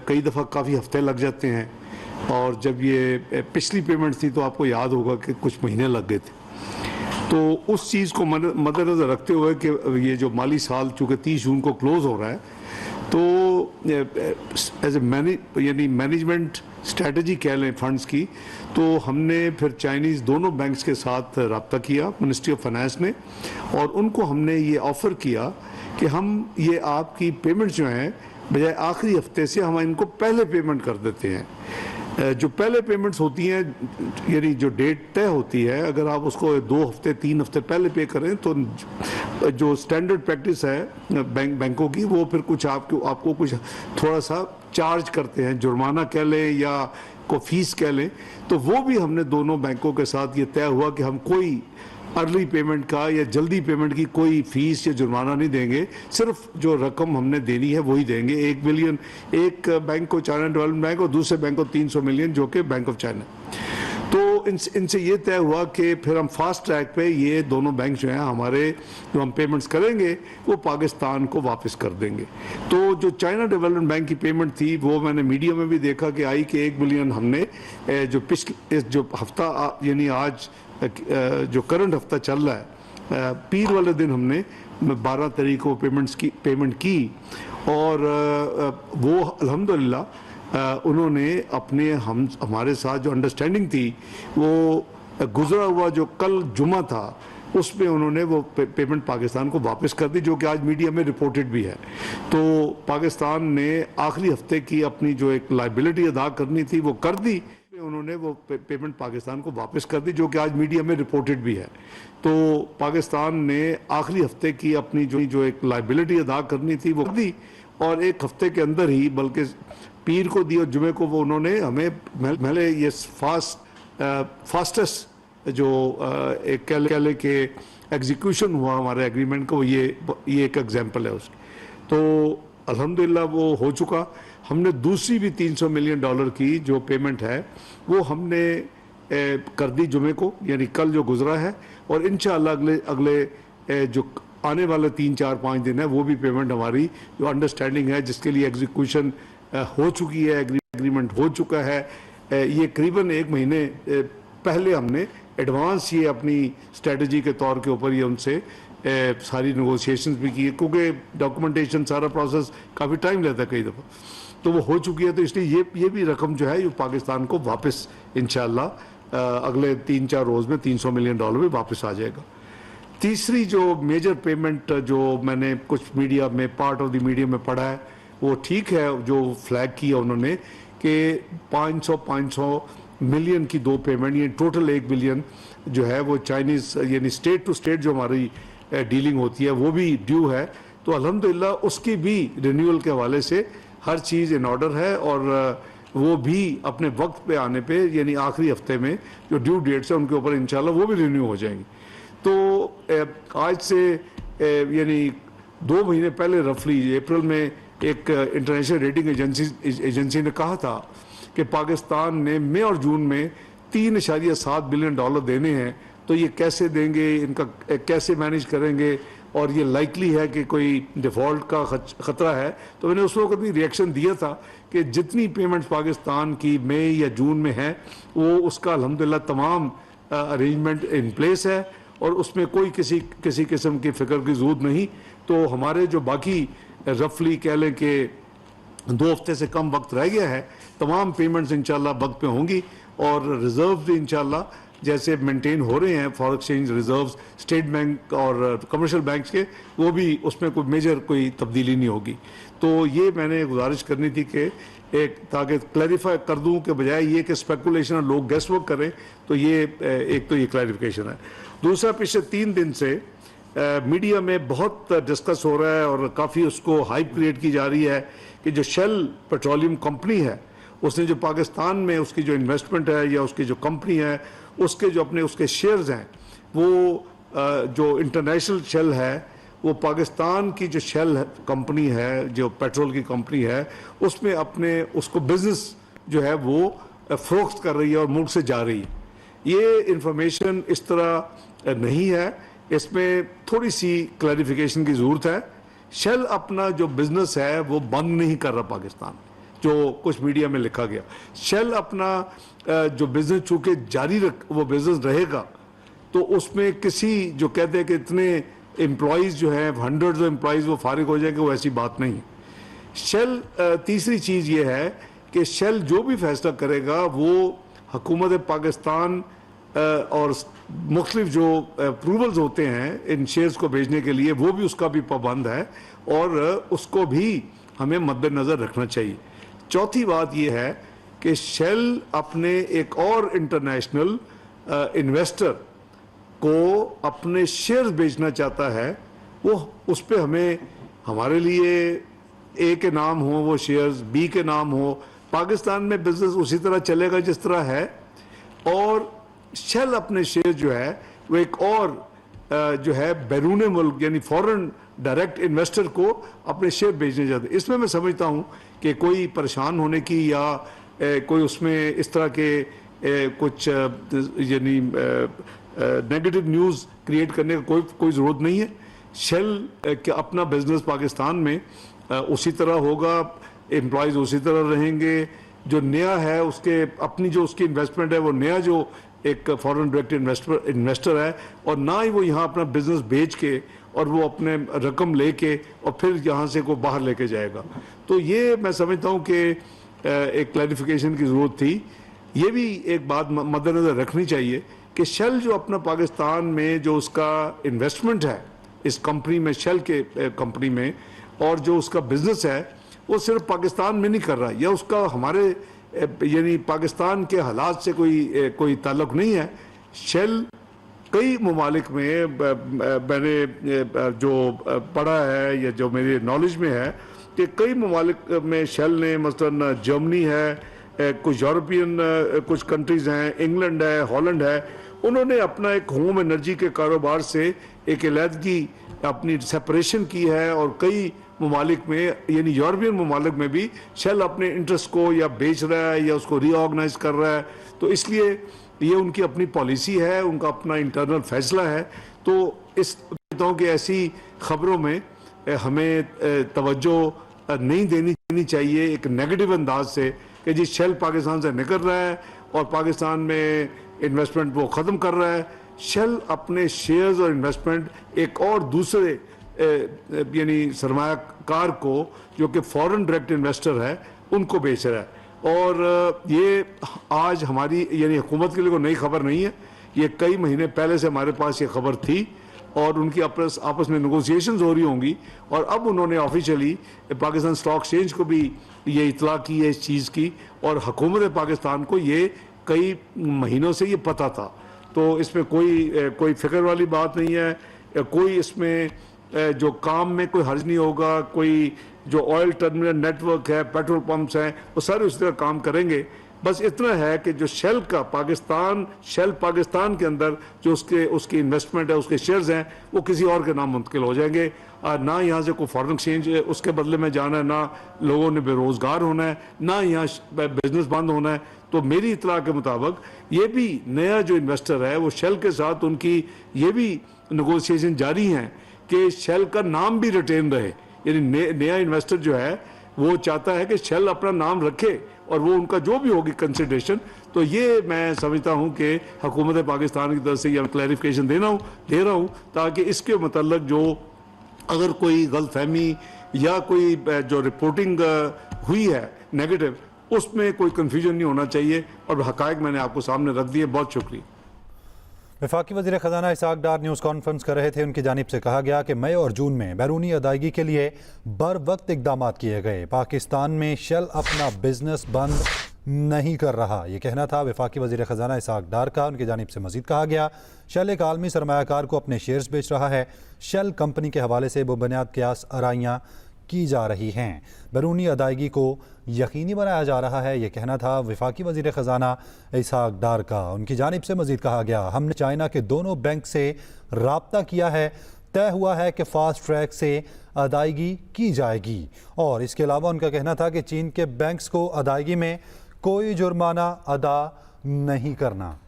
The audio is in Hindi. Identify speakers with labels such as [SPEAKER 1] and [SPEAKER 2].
[SPEAKER 1] कई दफ़ा काफ़ी हफ्ते लग जाते हैं, और जब ये पिछली पेमेंट थी तो आपको याद होगा कि कुछ महीने लग गए थे। तो उस चीज़ को मद्देनज़र रखते हुए कि ये जो माली साल चूँकि 30 जून को क्लोज़ हो रहा है, तो एज ए यानी मैनेजमेंट स्ट्रेटजी कह लें फंड्स की, तो हमने फिर चाइनीज़ दोनों बैंक्स के साथ रब्ता किया, मिनिस्ट्री ऑफ फाइनेंस ने, और उनको हमने ये ऑफ़र किया कि हम ये आपकी पेमेंट जो हैं बजाय आखिरी हफ्ते से हम इनको पहले पेमेंट कर देते हैं। जो पहले पेमेंट्स होती हैं, यानी जो डेट तय होती है, अगर आप उसको 2 हफ्ते 3 हफ्ते पहले पे करें तो जो स्टैंडर्ड प्रैक्टिस है बैंकों की, वो फिर कुछ आपको कुछ थोड़ा सा चार्ज करते हैं, जुर्माना कह लें या को फीस कह लें। तो वो भी हमने दोनों बैंकों के साथ ये तय हुआ कि हम कोई अर्ली पेमेंट का या जल्दी पेमेंट की कोई फीस या जुर्माना नहीं देंगे, सिर्फ जो रकम हमने देनी है वही देंगे। 1 बिलियन एक बैंक को, चाइना डेवलपमेंट बैंक, और दूसरे बैंक को 300 मिलियन जो कि बैंक ऑफ चाइना। तो इनसे ये तय हुआ कि फिर हम फास्ट ट्रैक पे ये दोनों बैंक जो हैं हमारे, जो हम पेमेंट्स करेंगे वो पाकिस्तान को वापस कर देंगे। तो जो चाइना डेवलपमेंट बैंक की पेमेंट थी वो मैंने मीडिया में भी देखा कि आई कि 1 बिलियन हमने जो पिछले जो हफ्ता यानी आज जो करंट हफ्ता चल रहा है, पीर वाले दिन हमने 12 तारीख को पेमेंट की, और वो अल्हम्दुलिल्लाह उन्होंने हमारे साथ जो अंडरस्टैंडिंग थी, वो गुजरा हुआ जो कल जुमा था उसमें उन्होंने वो पेमेंट पाकिस्तान को वापस कर दी, जो कि आज मीडिया में रिपोर्टेड भी है। तो पाकिस्तान ने आखिरी हफ्ते की अपनी जो एक लायबिलिटी अदा करनी थी वो कर दी, उन्होंने वो पेमेंट पाकिस्तान को वापस कर दी, जो कि आज मीडिया में रिपोर्टेड भी है। तो पाकिस्तान ने आखिरी हफ्ते की अपनी जो एक लायबिलिटी अदा करनी थी वो दी, और एक हफ्ते के अंदर ही, बल्कि पीर को दी और जुमे को, वो उन्होंने हमें पहले ये फास्टेस्ट जो एक कह ले के एग्जीक्यूशन हुआ हमारे एग्रीमेंट को, ये एक एग्जांपल है उसकी। तो अल्हम्दुलिल्लाह वो हो चुका। हमने दूसरी भी $300 मिलियन की जो पेमेंट है वो हमने कर दी जुमे को, यानी कल जो गुजरा है, और इंशाअल्लाह अगले जो आने वाले 3-4-5 दिन है वो भी पेमेंट हमारी जो अंडरस्टैंडिंग है, जिसके लिए एग्जीक्यूशन हो चुकी है, एग्रीमेंट हो चुका है। ये करीबन 1 महीने पहले हमने एडवांस ये अपनी स्ट्रेटजी के तौर के ऊपर ये उनसे सारी नेगोशिएशंस भी की, क्योंकि डॉक्यूमेंटेशन सारा प्रोसेस काफ़ी टाइम लेता है कई दफ़ा, तो वो हो चुकी है। तो इसलिए ये भी रकम जो है ये पाकिस्तान को वापस इंशाअल्लाह अगले 3-4 रोज़ में $300 मिलियन भी वापस आ जाएगा। तीसरी जो मेजर पेमेंट जो मैंने कुछ मीडिया में, पार्ट ऑफ द मीडिया में पढ़ा है, वो ठीक है, जो फ्लैग किया उन्होंने कि 500 मिलियन की 2 पेमेंट, ये टोटल 1 बिलियन जो है वो चाइनीज़ यानी स्टेट टू स्टेट जो हमारी डीलिंग होती है वो भी ड्यू है। तो अल्हम्दुलिल्लाह उसकी भी रिन्यूअल के हवाले से हर चीज़ इन ऑर्डर है, और वो भी अपने वक्त पे आने पे, यानी आखिरी हफ्ते में जो ड्यू डेट्स है उनके ऊपर इंशाल्लाह वो भी रिन्यू हो जाएंगी। तो आज से यानी 2 महीने पहले रफली अप्रैल में एक इंटरनेशनल रेटिंग एजेंसी ने कहा था कि पाकिस्तान ने मई और जून में $3.7 बिलियन देने हैं, तो ये कैसे देंगे, इनका कैसे मैनेज करेंगे, और ये लाइकली है कि कोई डिफ़ॉल्ट का ख़तरा है। तो मैंने उस वक्त भी रिएक्शन दिया था कि जितनी पेमेंट्स पाकिस्तान की मई या जून में है वो उसका अल्हम्दुलिल्लाह तमाम अरेंजमेंट इन प्लेस है, और उसमें कोई किसी किस्म की फ़िक्र की ज़रूरत नहीं। तो हमारे जो बाकी रफली कह लें कि 2 हफ्ते से कम वक्त रह गया है, तमाम पेमेंट्स इंशाल्लाह वक्त पे होंगी, और रिज़र्व भी इंशाल्लाह जैसे मेंटेन हो रहे हैं, foreign exchange reserves state bank और कमर्शियल बैंक्स के, वो भी उसमें कोई मेजर कोई तब्दीली नहीं होगी। तो ये मैंने गुजारिश करनी थी कि ताकि क्लैरिफाई कर दूं के बजाय ये कि स्पेकुलेशन और लोग गेस वर्क करें, तो ये एक तो ये क्लैरिफिकेशन है। दूसरा, पिछले 3 दिन से मीडिया में बहुत डिस्कस हो रहा है और काफ़ी उसको हाइप क्रिएट की जा रही है कि जो शेल पेट्रोलियम कंपनी है उसने जो पाकिस्तान में उसकी जो इन्वेस्टमेंट है या उसकी जो कंपनी है उसके जो अपने उसके शेयर्स हैं, वो जो इंटरनेशनल शेल है वो पाकिस्तान की जो शेल कंपनी है जो पेट्रोल की कंपनी है उसमें अपने उसको बिजनेस जो है वो फ़रोख्त कर रही है और मुल्क से जा रही है। ये इंफॉर्मेशन इस तरह नहीं है, इसमें थोड़ी सी क्लैरिफिकेशन की ज़रूरत है। शेल अपना जो बिज़नेस है वो बंद नहीं कर रहा पाकिस्तान, जो कुछ मीडिया में लिखा गया। शेल अपना जो बिजनेस चूंकि जारी वो बिजनेस रहेगा, तो उसमें किसी जो कहते हैं कि इतने एम्प्लॉयज़ जो हैं, हंड्रेड्स ऑफ एम्प्लॉयज़ वो फारिग हो जाएंगे, वो ऐसी बात नहीं है। शेल तीसरी चीज़ ये है कि शेल जो भी फैसला करेगा वो हुकूमत पाकिस्तान और मुख्तलिफ जो अप्रूवल्स होते हैं इन शेयर्स को भेजने के लिए, वो भी उसका भी पाबंद है और उसको भी हमें मद्देनज़र रखना चाहिए। चौथी बात यह है कि शेल अपने एक और इंटरनेशनल इन्वेस्टर को अपने शेयर्स बेचना चाहता है। वो उस पर हमें, हमारे लिए ए के नाम हो वो शेयर्स, बी के नाम हो, पाकिस्तान में बिजनेस उसी तरह चलेगा जिस तरह है, और शेल अपने शेयर जो है वो एक और जो है बैरून मुल्क यानी फॉरेन डायरेक्ट इन्वेस्टर को अपने शेयर बेचने जाते। इसमें मैं समझता हूँ कि कोई परेशान होने की या कोई उसमें इस तरह के कुछ यानी नेगेटिव न्यूज़ क्रिएट करने का कोई ज़रूरत नहीं है। शेल के अपना बिजनेस पाकिस्तान में उसी तरह होगा, एम्प्लॉयज़ उसी तरह रहेंगे। जो नया है उसके अपनी जो उसकी इन्वेस्टमेंट है, वो नया जो एक फॉरेन डायरेक्ट इन्वेस्टर है, और ना ही वो यहाँ अपना बिजनेस बेच के और वो अपने रकम लेके और फिर यहाँ से को बाहर लेके जाएगा। तो ये मैं समझता हूँ कि एक क्लैरिफिकेशन की ज़रूरत थी। ये भी एक बात मद्देनज़र रखनी चाहिए कि शेल जो अपना पाकिस्तान में जो उसका इन्वेस्टमेंट है इस कंपनी में, शेल के कंपनी में, और जो उसका बिजनेस है वो सिर्फ पाकिस्तान में नहीं कर रहा, या उसका हमारे यानी पाकिस्तान के हालात से कोई ताल्लुक नहीं है। शेल कई ममालिक में मैंने जो पढ़ा है या जो मेरी नॉलेज में है कि कई ममालिक में शेल ने, मसलन जर्मनी है, कुछ यूरोपियन कुछ कंट्रीज़ हैं, इंग्लैंड है, हॉलैंड है, उन्होंने अपना एक होम एनर्जी के कारोबार से एक अलहदगी अपनी सेपरेशन की है, और कई ममालिक में यानी यूरोपियन ममालिक में भी शेल अपने इंटरेस्ट को या बेच रहा है या उसको रीऑर्गेनाइज कर रहा है। तो इसलिए ये उनकी अपनी पॉलिसी है, उनका अपना इंटरनल फैसला है। तो इस कहता हूँ कि ऐसी खबरों में हमें तवज्जो नहीं देनी चाहिए एक नेगेटिव अंदाज से कि जी शेल पाकिस्तान से निकल रहा है और पाकिस्तान में इन्वेस्टमेंट वो ख़त्म कर रहा है। शेल अपने शेयर्स और इन्वेस्टमेंट एक और दूसरे यानी सरमायाकार को जो कि फॉरेन डायरेक्ट इन्वेस्टर है उनको बेच रहा है। और ये आज हमारी यानी हुकूमत के लिए कोई नई खबर नहीं है, ये कई महीने पहले से हमारे पास ये खबर थी और उनकी आपस में नेगोशिएशंस हो रही होंगी, और अब उन्होंने ऑफिशियली पाकिस्तान स्टॉक एक्सचेंज को भी ये इतला की है इस चीज़ की, और हुकूमत पाकिस्तान को ये कई महीनों से ये पता था। तो इसमें कोई फिक्र वाली बात नहीं है, कोई इसमें जो काम में कोई हर्ज नहीं होगा। कोई जो ऑयल टर्मिनल नेटवर्क है, पेट्रोल पंप्स हैं, वो सारे उसी तरह काम करेंगे। बस इतना है कि जो शेल पाकिस्तान के अंदर जो उसकी इन्वेस्टमेंट है, उसके शेयर्स हैं, वो किसी और के नाम मुंतकिल हो जाएंगे। ना यहाँ से कोई फॉरेन एक्सचेंज उसके बदले में जाना है, ना लोगों ने बेरोज़गार होना है, ना यहाँ बिजनेस बंद होना है। तो मेरी इतला के मुताबिक ये भी नया जो इन्वेस्टर है वो शेल के साथ उनकी ये भी नेगोशिएशन जारी हैं कि शेल का नाम भी रिटेन रहे। यानी नया इन्वेस्टर जो है वो चाहता है कि शेल अपना नाम रखे और वो उनका जो भी होगी कंसिडरेशन। तो ये मैं समझता हूँ कि हुकूमत पाकिस्तान की तरफ से ये क्लैरिफिकेशन दे रहा हूँ ताकि इसके मतलब जो अगर कोई गलतफहमी या कोई जो रिपोर्टिंग हुई है नेगेटिव, उसमें कोई कन्फ्यूजन नहीं होना चाहिए, और हक़ाइक़ मैंने आपको सामने रख दिए। बहुत शुक्रिया।
[SPEAKER 2] वफाकी वज़ीर ख़ज़ाना इसहाक़ डार न्यूज़ कॉन्फ्रेंस कर रहे थे। उनकी जानिब से कहा गया कि मई और जून में बैरूनी अदायगी के लिए बर वक्त इक़दाम किए गए। पाकिस्तान में शेल अपना बिजनेस बंद नहीं कर रहा, ये कहना था वफाकी वज़ीर ख़ज़ाना इसहाक़ डार का। उनकी जानिब से मज़ीद कहा गया शेल एक आलमी सरमायाकार को अपने शेयर्स बेच रहा है। शेल कंपनी के हवाले से बेबुनियाद क़यास आराइयाँ की जा रही हैं, बैरूनी अदायगी को यकीनी बनाया जा रहा है, ये कहना था वफाकी वज़ीर ख़ज़ाना इसहाक़ डार का। उनकी जानिब से मज़ीद कहा गया हमने चाइना के दोनों बैंक से रब्ता किया है, तय हुआ है कि फ़ास्ट ट्रैक से अदायगी की जाएगी। और इसके अलावा उनका कहना था कि चीन के बैंक्स को अदायगी में कोई जुर्माना अदा नहीं करना।